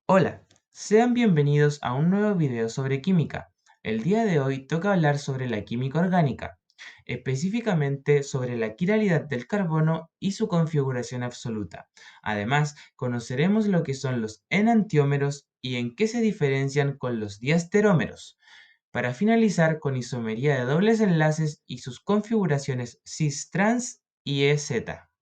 Hola, sean bienvenidos a un nuevo video sobre química. El día de hoy toca hablar sobre la química orgánica, específicamente sobre la quiralidad del carbono y su configuración absoluta. Además, conoceremos lo que son los enantiómeros y en qué se diferencian con los diasterómeros, para finalizar con isomería de dobles enlaces y sus configuraciones cis-trans y EZ.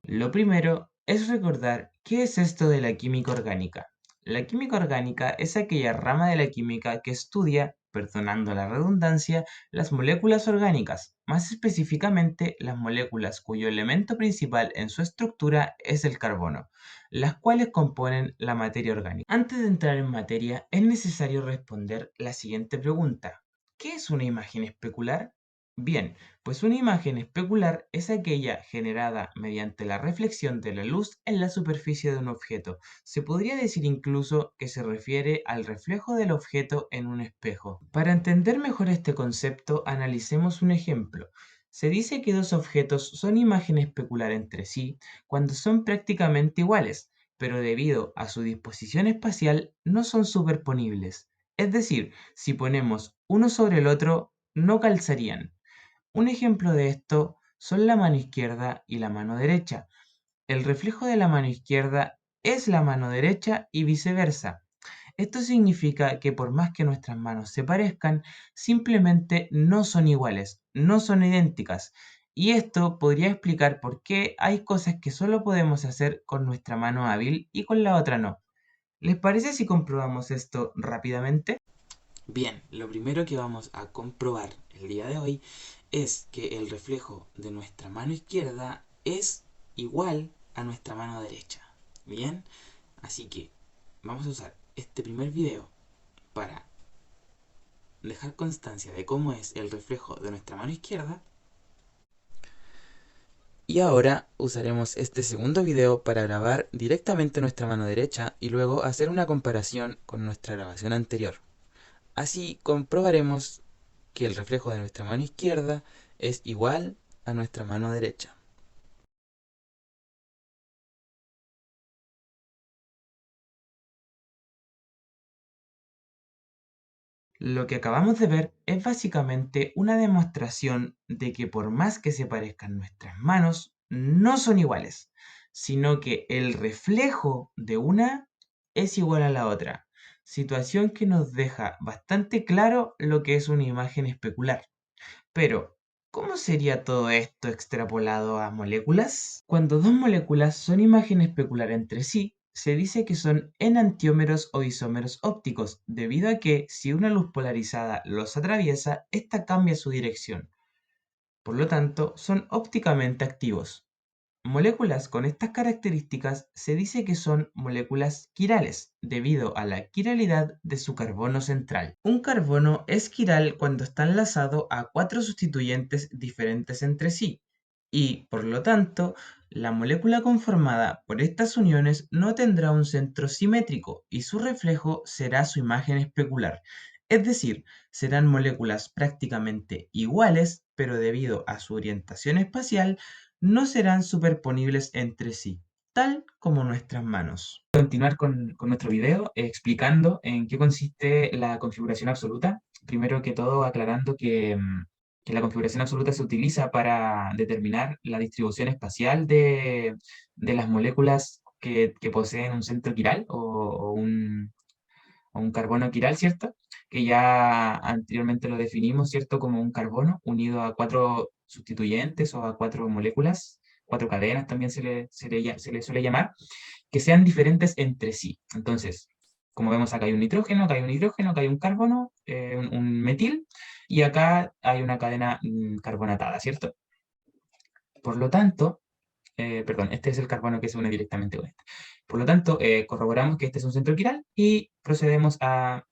Lo primero es recordar qué es esto de la química orgánica. La química orgánica es aquella rama de la química que estudia, perdonando la redundancia, las moléculas orgánicas, más específicamente las moléculas cuyo elemento principal en su estructura es el carbono, las cuales componen la materia orgánica. Antes de entrar en materia, es necesario responder la siguiente pregunta. ¿Qué es una imagen especular? Bien, pues una imagen especular es aquella generada mediante la reflexión de la luz en la superficie de un objeto. Se podría decir incluso que se refiere al reflejo del objeto en un espejo. Para entender mejor este concepto, analicemos un ejemplo. Se dice que dos objetos son imagen especular entre sí cuando son prácticamente iguales, pero debido a su disposición espacial no son superponibles. Es decir, si ponemos uno sobre el otro, no calzarían. Un ejemplo de esto son la mano izquierda y la mano derecha. El reflejo de la mano izquierda es la mano derecha y viceversa. Esto significa que por más que nuestras manos se parezcan, simplemente no son iguales, no son idénticas. Y esto podría explicar por qué hay cosas que solo podemos hacer con nuestra mano hábil y con la otra no. ¿Les parece si comprobamos esto rápidamente? Bien, lo primero que vamos a comprobar el día de hoy es que el reflejo de nuestra mano izquierda es igual a nuestra mano derecha. Bien, así que vamos a usar este primer video para dejar constancia de cómo es el reflejo de nuestra mano izquierda. Y ahora usaremos este segundo video para grabar directamente nuestra mano derecha y luego hacer una comparación con nuestra grabación anterior. Así comprobaremos que el reflejo de nuestra mano izquierda es igual a nuestra mano derecha. Lo que acabamos de ver es básicamente una demostración de que por más que se parezcan nuestras manos, no son iguales, sino que el reflejo de una es igual a la otra, situación que nos deja bastante claro lo que es una imagen especular. Pero, ¿cómo sería todo esto extrapolado a moléculas? Cuando dos moléculas son imagen especular entre sí, se dice que son enantiómeros o isómeros ópticos, debido a que si una luz polarizada los atraviesa, ésta cambia su dirección. Por lo tanto, son ópticamente activos. Moléculas con estas características se dice que son moléculas quirales, debido a la quiralidad de su carbono central. Un carbono es quiral cuando está enlazado a cuatro sustituyentes diferentes entre sí, y, por lo tanto, la molécula conformada por estas uniones no tendrá un centro simétrico y su reflejo será su imagen especular. Es decir, serán moléculas prácticamente iguales, pero debido a su orientación espacial, no serán superponibles entre sí, tal como nuestras manos. Continuar con nuestro video explicando en qué consiste la configuración absoluta. Primero que todo, aclarando que la configuración absoluta se utiliza para determinar la distribución espacial de las moléculas que poseen un centro quiral o un carbono quiral, ¿cierto? Que ya anteriormente lo definimos, ¿cierto? Como un carbono unido a cuatro sustituyentes o a cuatro moléculas, cuatro cadenas también se le suele llamar, que sean diferentes entre sí. Entonces, como vemos acá hay un nitrógeno, acá hay un hidrógeno, acá hay un carbono, un metil, y acá hay una cadena carbonatada, ¿cierto? Por lo tanto, perdón, este es el carbono que se une directamente con este. Por lo tanto, corroboramos que este es un centro quiral y procedemos a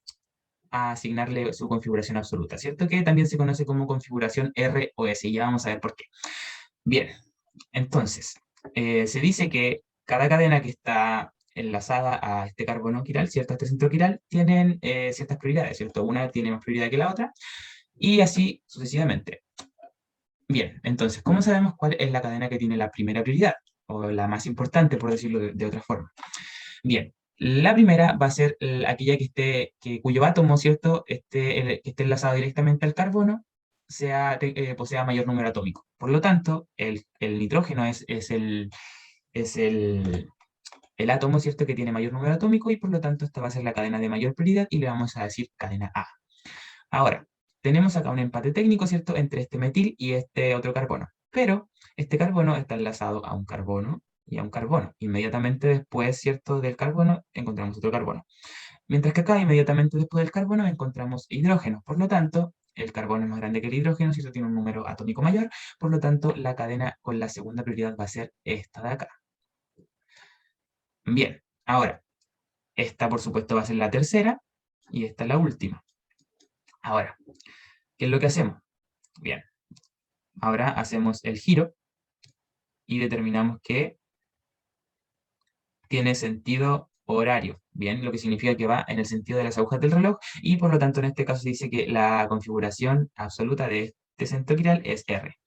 asignarle su configuración absoluta, ¿cierto? Que también se conoce como configuración R o S, y ya vamos a ver por qué. Bien, entonces, se dice que cada cadena que está enlazada a este carbono quiral, ¿cierto? A este centro quiral, tienen ciertas prioridades, ¿cierto? Una tiene más prioridad que la otra, y así sucesivamente. Bien, entonces, ¿cómo sabemos cuál es la cadena que tiene la primera prioridad? O la más importante, por decirlo de otra forma. Bien, La primera va a ser aquella cuyo átomo, ¿cierto?, que esté enlazado directamente al carbono, posea mayor número atómico. Por lo tanto, el nitrógeno es el átomo, ¿cierto?, que tiene mayor número atómico y por lo tanto esta va a ser la cadena de mayor prioridad y le vamos a decir cadena A. Ahora, tenemos acá un empate técnico, ¿cierto?, entre este metil y este otro carbono. Pero este carbono está enlazado a un carbono y a un carbono. Inmediatamente después, ¿cierto?, del carbono encontramos otro carbono. Mientras que acá, inmediatamente después del carbono, encontramos hidrógeno. Por lo tanto, el carbono es más grande que el hidrógeno, ¿cierto?, tiene un número atómico mayor. Por lo tanto, la cadena con la segunda prioridad va a ser esta de acá. Bien, ahora, esta por supuesto va a ser la tercera y esta es la última. Ahora, ¿qué es lo que hacemos? Bien, ahora hacemos el giro y determinamos que tiene sentido horario, ¿bien? Lo que significa que va en el sentido de las agujas del reloj y por lo tanto en este caso se dice que la configuración absoluta de este centro quiral es R.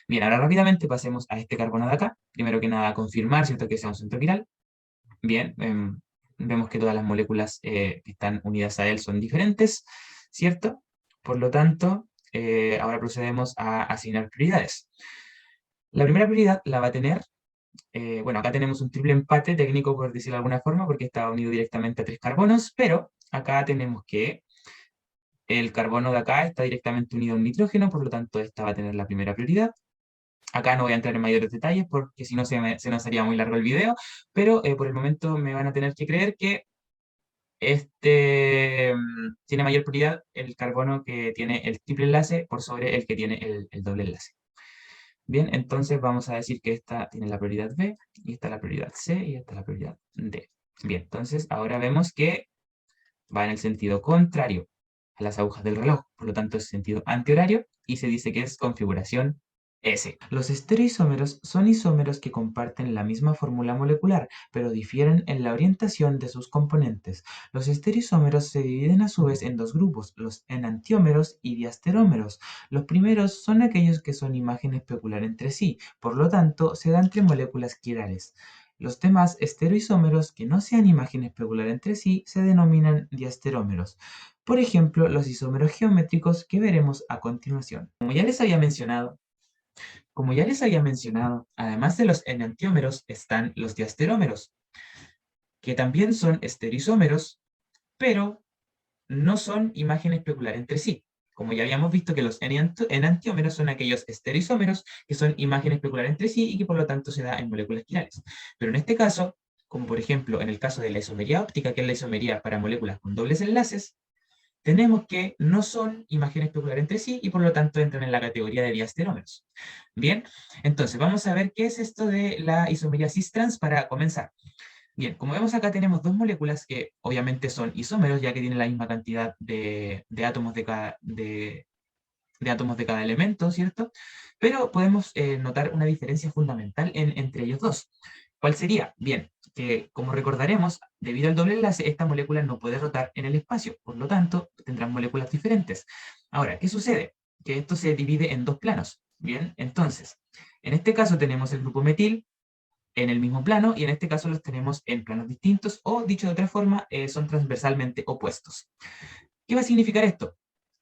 Bien, ahora rápidamente pasemos a este carbono de acá. Primero que nada, confirmar, ¿cierto?, que sea un centro quiral. Bien, vemos que todas las moléculas que están unidas a él son diferentes, ¿cierto? Por lo tanto, ahora procedemos a asignar prioridades. La primera prioridad la va a tener, bueno, acá tenemos un triple empate técnico, por decirlo de alguna forma, porque está unido directamente a 3 carbonos, pero acá tenemos que el carbono de acá está directamente unido a un nitrógeno, por lo tanto, esta va a tener la primera prioridad. Acá no voy a entrar en mayores detalles porque si no se nos haría muy largo el video, pero por el momento me van a tener que creer que tiene mayor prioridad el carbono que tiene el triple enlace por sobre el que tiene el doble enlace. Bien, entonces vamos a decir que esta tiene la prioridad B, y esta la prioridad C, y esta la prioridad D. Bien, entonces ahora vemos que va en el sentido contrario a las agujas del reloj, por lo tanto es sentido antihorario, y se dice que es configuración S. Los estereoisómeros son isómeros que comparten la misma fórmula molecular, pero difieren en la orientación de sus componentes. Los estereoisómeros se dividen a su vez en dos grupos, los enantiómeros y diasterómeros. Los primeros son aquellos que son imagen especular entre sí, por lo tanto se da entre moléculas quirales. Los demás estereoisómeros que no sean imagen especular entre sí se denominan diasterómeros. Por ejemplo, los isómeros geométricos que veremos a continuación. Como ya les había mencionado, además de los enantiómeros están los diasterómeros, que también son estereoisómeros, pero no son imagen especular entre sí. Como ya habíamos visto que los enantiómeros son aquellos estereoisómeros que son imagen especular entre sí y que por lo tanto se da en moléculas quirales. Pero en este caso, como por ejemplo en el caso de la isomería óptica, que es la isomería para moléculas con dobles enlaces, tenemos que no son imágenes especular entre sí y por lo tanto entran en la categoría de diasterómeros. Bien, entonces vamos a ver qué es esto de la isomería cis-trans para comenzar. Bien, como vemos acá tenemos dos moléculas que obviamente son isómeros ya que tienen la misma cantidad de átomos de átomos de cada elemento, ¿cierto? Pero podemos notar una diferencia fundamental entre ellos dos. ¿Cuál sería? Bien, que como recordaremos, debido al doble enlace, esta molécula no puede rotar en el espacio, por lo tanto, tendrán moléculas diferentes. Ahora, ¿qué sucede? Que esto se divide en dos planos. Bien, entonces, en este caso tenemos el grupo metil en el mismo plano y en este caso los tenemos en planos distintos o, dicho de otra forma, son transversalmente opuestos. ¿Qué va a significar esto?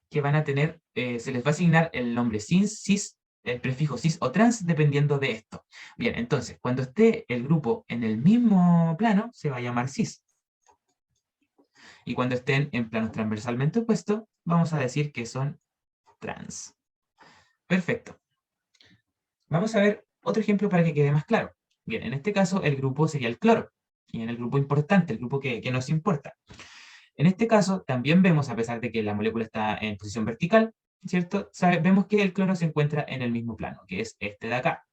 Que van a tener, se les va a asignar el nombre cis, el prefijo cis o trans, dependiendo de esto. Bien, entonces, cuando esté el grupo en el mismo plano, se va a llamar cis. Y cuando estén en planos transversalmente opuestos, vamos a decir que son trans. Perfecto. Vamos a ver otro ejemplo para que quede más claro. Bien, en este caso el grupo sería el cloro. Y en el grupo importante, el grupo que nos importa. En este caso, también vemos, a pesar de que la molécula está en posición vertical, ¿cierto? Vemos que el cloro se encuentra en el mismo plano, que es este de acá.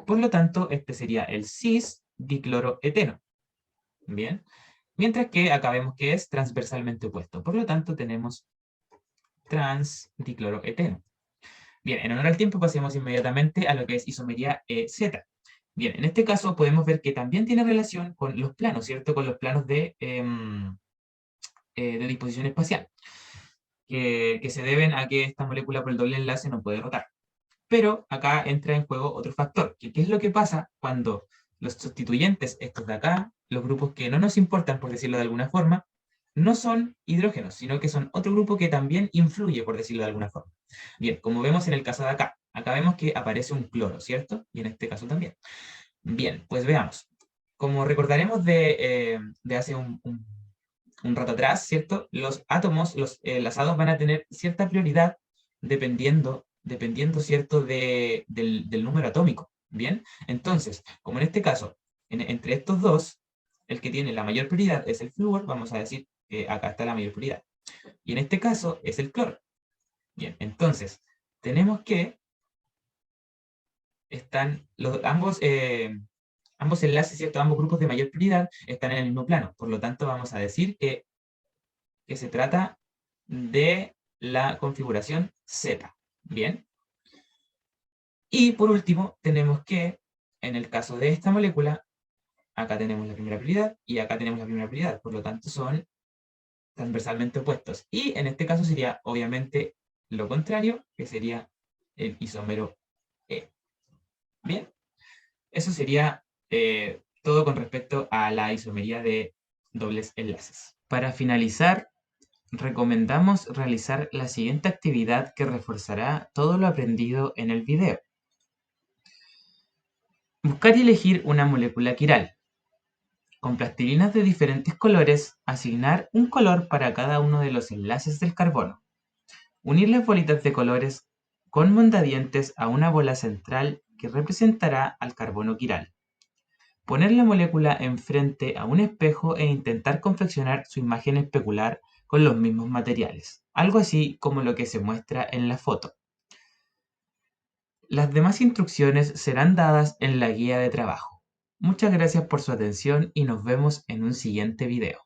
Por lo tanto, este sería el cis-dicloroeteno. Bien. Mientras que acá vemos que es transversalmente opuesto. Por lo tanto, tenemos trans-dicloroeteno. Bien, en honor al tiempo pasemos inmediatamente a lo que es isomería Z. Bien, en este caso podemos ver que también tiene relación con los planos, ¿cierto? Con los planos de disposición espacial, que se deben a que esta molécula por el doble enlace no puede rotar. Pero acá entra en juego otro factor, que qué es lo que pasa cuando Los sustituyentes, estos de acá, los grupos que no nos importan, por decirlo de alguna forma, no son hidrógenos, sino que son otro grupo que también influye, por decirlo de alguna forma. Bien, como vemos en el caso de acá vemos que aparece un cloro, ¿cierto? Y en este caso también. Bien, pues veamos. Como recordaremos de hace un rato atrás, ¿cierto? Los átomos, los enlazados van a tener cierta prioridad dependiendo, ¿cierto? Del número atómico, ¿bien? Entonces, como en este caso, entre estos dos, el que tiene la mayor prioridad es el flúor, vamos a decir que acá está la mayor prioridad. Y en este caso es el cloro. Bien, entonces, tenemos que están ambos enlaces, ¿cierto? Ambos grupos de mayor prioridad están en el mismo plano. Por lo tanto, vamos a decir que se trata de la configuración Z. Bien. Y por último, tenemos que, en el caso de esta molécula, acá tenemos la primera prioridad y acá tenemos la primera prioridad. Por lo tanto, son transversalmente opuestos. Y en este caso sería, obviamente, lo contrario, que sería el isómero E. Bien. Eso sería todo con respecto a la isomería de dobles enlaces. Para finalizar, recomendamos realizar la siguiente actividad que reforzará todo lo aprendido en el video. Buscar y elegir una molécula quiral. Con plastilinas de diferentes colores, asignar un color para cada uno de los enlaces del carbono. Unir las bolitas de colores con mondadientes a una bola central que representará al carbono quiral. Poner la molécula enfrente a un espejo e intentar confeccionar su imagen especular con los mismos materiales, algo así como lo que se muestra en la foto. Las demás instrucciones serán dadas en la guía de trabajo. Muchas gracias por su atención y nos vemos en un siguiente video.